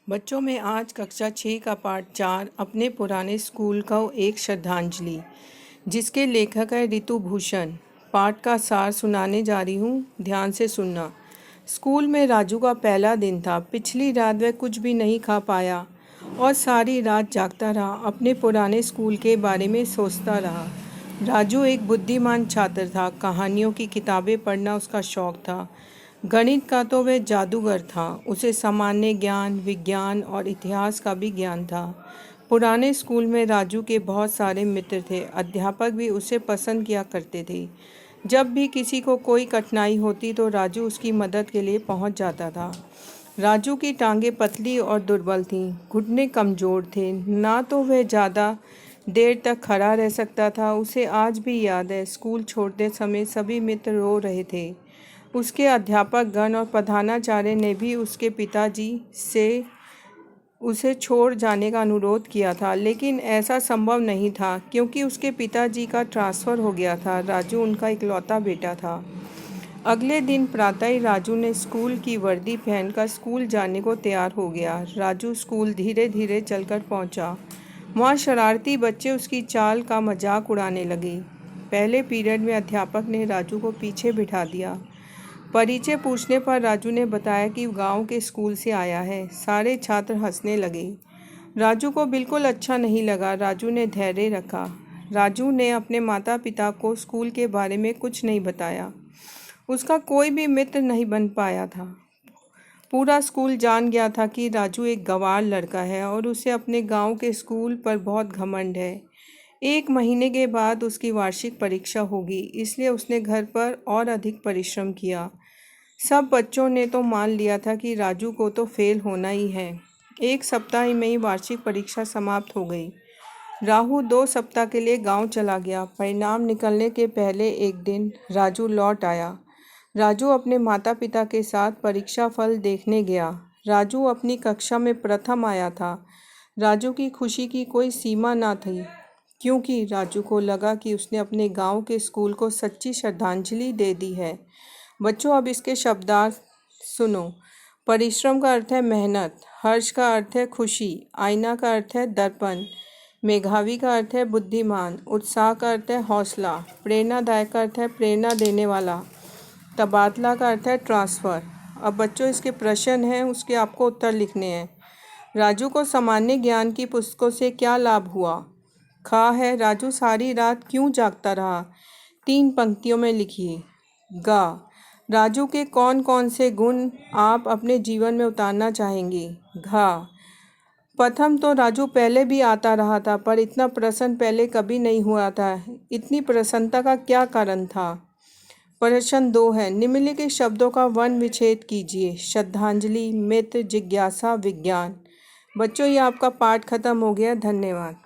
बच्चों में आज कक्षा 6 का पाठ 4 अपने पुराने स्कूल का एक श्रद्धांजलि, जिसके लेखक है ऋतु भूषण। पाठ का सार सुनाने जा रही हूँ, ध्यान से सुनना। स्कूल में राजू का पहला दिन था। पिछली रात वह कुछ भी नहीं खा पाया और सारी रात जागता रहा, अपने पुराने स्कूल के बारे में सोचता रहा। राजू एक बुद्धिमान छात्र था। कहानियों की किताबें पढ़ना उसका शौक था। गणित का तो वह जादूगर था। उसे सामान्य ज्ञान, विज्ञान और इतिहास का भी ज्ञान था। पुराने स्कूल में राजू के बहुत सारे मित्र थे। अध्यापक भी उसे पसंद किया करते थे। जब भी किसी को कोई कठिनाई होती तो राजू उसकी मदद के लिए पहुंच जाता था। राजू की टांगें पतली और दुर्बल थीं, घुटने कमज़ोर थे, ना तो वह ज़्यादा देर तक खड़ा रह सकता था। उसे आज भी याद है, स्कूल छोड़ते समय सभी मित्र रो रहे थे। उसके अध्यापक गण और प्रधानाचार्य ने भी उसके पिताजी से उसे छोड़ जाने का अनुरोध किया था, लेकिन ऐसा संभव नहीं था क्योंकि उसके पिताजी का ट्रांसफ़र हो गया था। राजू उनका इकलौता बेटा था। अगले दिन प्रातः ही राजू ने स्कूल की वर्दी पहनकर स्कूल जाने को तैयार हो गया। राजू स्कूल धीरे धीरे चलकर पहुंचा। वहाँ शरारती बच्चे उसकी चाल का मजाक उड़ाने लगे। पहले पीरियड में अध्यापक ने राजू को पीछे बिठा दिया। परिचय पूछने पर राजू ने बताया कि गांव के स्कूल से आया है। सारे छात्र हंसने लगे। राजू को बिल्कुल अच्छा नहीं लगा। राजू ने धैर्य रखा। राजू ने अपने माता पिता को स्कूल के बारे में कुछ नहीं बताया। उसका कोई भी मित्र नहीं बन पाया था। पूरा स्कूल जान गया था कि राजू एक गंवार लड़का है और उसे अपने गांव के स्कूल पर बहुत घमंड है। 1 महीने के बाद उसकी वार्षिक परीक्षा होगी, इसलिए उसने घर पर और अधिक परिश्रम किया। सब बच्चों ने तो मान लिया था कि राजू को तो फेल होना ही है। 1 सप्ताह में ही वार्षिक परीक्षा समाप्त हो गई। राहु 2 सप्ताह के लिए गांव चला गया। परिणाम निकलने के पहले एक दिन राजू लौट आया। राजू अपने माता पिता के साथ परीक्षा फल देखने गया। राजू अपनी कक्षा में प्रथम आया था। राजू की खुशी की कोई सीमा न थी, क्योंकि राजू को लगा कि उसने अपने गांव के स्कूल को सच्ची श्रद्धांजलि दे दी है। बच्चों, अब इसके शब्दार्थ सुनो। परिश्रम का अर्थ है मेहनत, हर्ष का अर्थ है खुशी, आईना का अर्थ है दर्पण, मेधावी का अर्थ है बुद्धिमान, उत्साह का अर्थ है हौसला, प्रेरणादायक का अर्थ है प्रेरणा देने वाला, तबादला का अर्थ है ट्रांसफ़र। अब बच्चों, इसके प्रश्न हैं, उसके आपको उत्तर लिखने हैं। राजू को सामान्य ज्ञान की पुस्तकों से क्या लाभ हुआ? खा है, राजू सारी रात क्यों जागता रहा? 3 पंक्तियों में लिखिए। गा, राजू के कौन कौन से गुण आप अपने जीवन में उतारना चाहेंगे? घा, प्रथम तो राजू पहले भी आता रहा था, पर इतना प्रसन्न पहले कभी नहीं हुआ था। इतनी प्रसन्नता का क्या कारण था? प्रश्न 2 है, निम्नलिखित शब्दों का वर्ण विच्छेद कीजिए। श्रद्धांजलि, मित्र, जिज्ञासा, विज्ञान। बच्चों, ये आपका पाठ खत्म हो गया। धन्यवाद।